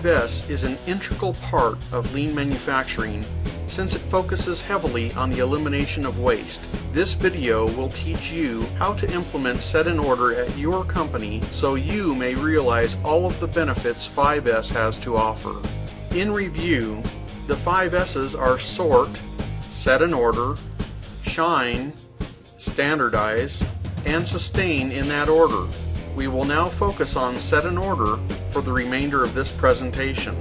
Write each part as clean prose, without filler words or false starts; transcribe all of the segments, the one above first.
5S is an integral part of lean manufacturing since it focuses heavily on the elimination of waste. This video will teach you how to implement Set in Order at your company so you may realize all of the benefits 5S has to offer. In review, the 5 S's are sort, set in order, shine, standardize, and sustain in that order. We will now focus on set in order for the remainder of this presentation.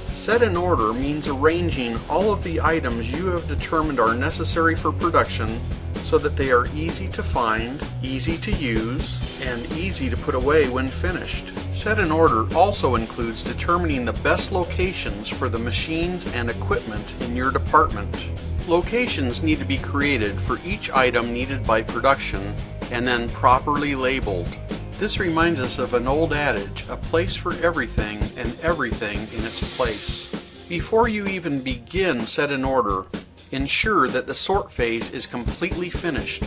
Set in order means arranging all of the items you have determined are necessary for production so that they are easy to find, easy to use, and easy to put away when finished. Set in order also includes determining the best locations for the machines and equipment in your department. Locations need to be created for each item needed by production and then properly labeled. This reminds us of an old adage, a place for everything and everything in its place. Before you even begin set in order, ensure that the sort phase is completely finished.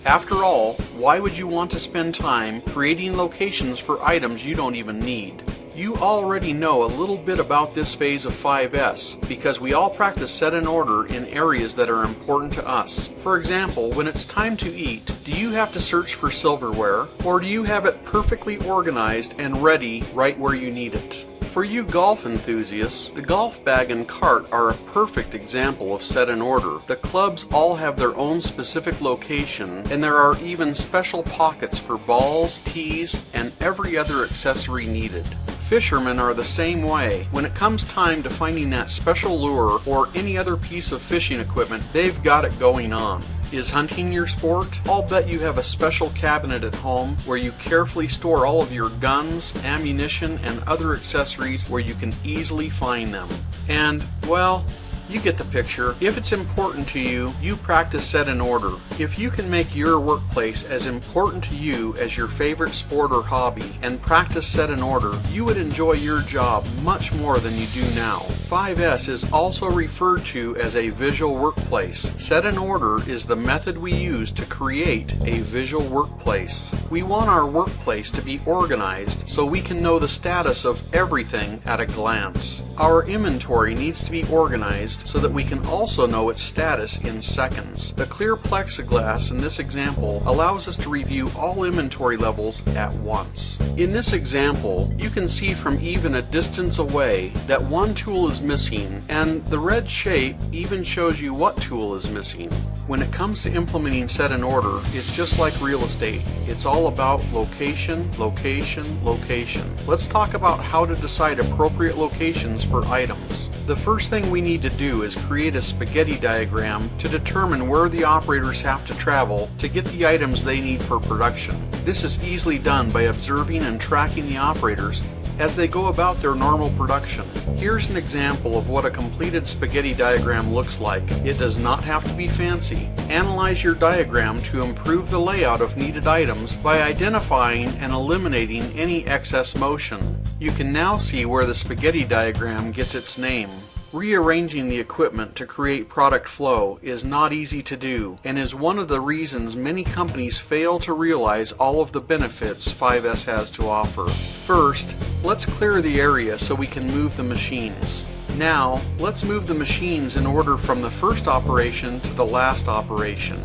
After all, why would you want to spend time creating locations for items you don't even need? You already know a little bit about this phase of 5S because we all practice set in order in areas that are important to us. For example, when it's time to eat, do you have to search for silverware, or do you have it perfectly organized and ready right where you need it? For you golf enthusiasts, the golf bag and cart are a perfect example of set in order. The clubs all have their own specific location, and there are even special pockets for balls, tees, and every other accessory needed. Fishermen are the same way. When it comes time to finding that special lure or any other piece of fishing equipment, they've got it going on. Is hunting your sport? I'll bet you have a special cabinet at home where you carefully store all of your guns, ammunition, and other accessories where you can easily find them. And, well, you get the picture. If it's important to you, you practice set in order. If you can make your workplace as important to you as your favorite sport or hobby and practice set in order, you would enjoy your job much more than you do now. 5S is also referred to as a visual workplace. Set in order is the method we use to create a visual workplace. We want our workplace to be organized so we can know the status of everything at a glance. Our inventory needs to be organized so that we can also know its status in seconds. The clear plexiglass in this example allows us to review all inventory levels at once. In this example, you can see from even a distance away that one tool is missing, and the red shape even shows you what tool is missing. When it comes to implementing set in order, it's just like real estate. It's all about location, location, location. Let's talk about how to decide appropriate locations for items. The first thing we need to do is create a spaghetti diagram to determine where the operators have to travel to get the items they need for production. This is easily done by observing and tracking the operators as they go about their normal production. Here's an example of what a completed spaghetti diagram looks like. It does not have to be fancy. Analyze your diagram to improve the layout of needed items by identifying and eliminating any excess motion. You can now see where the spaghetti diagram gets its name. Rearranging the equipment to create product flow is not easy to do and is one of the reasons many companies fail to realize all of the benefits 5S has to offer. First, let's clear the area so we can move the machines. Now, let's move the machines in order from the first operation to the last operation.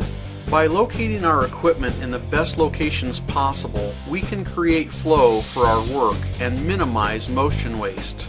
By locating our equipment in the best locations possible, we can create flow for our work and minimize motion waste.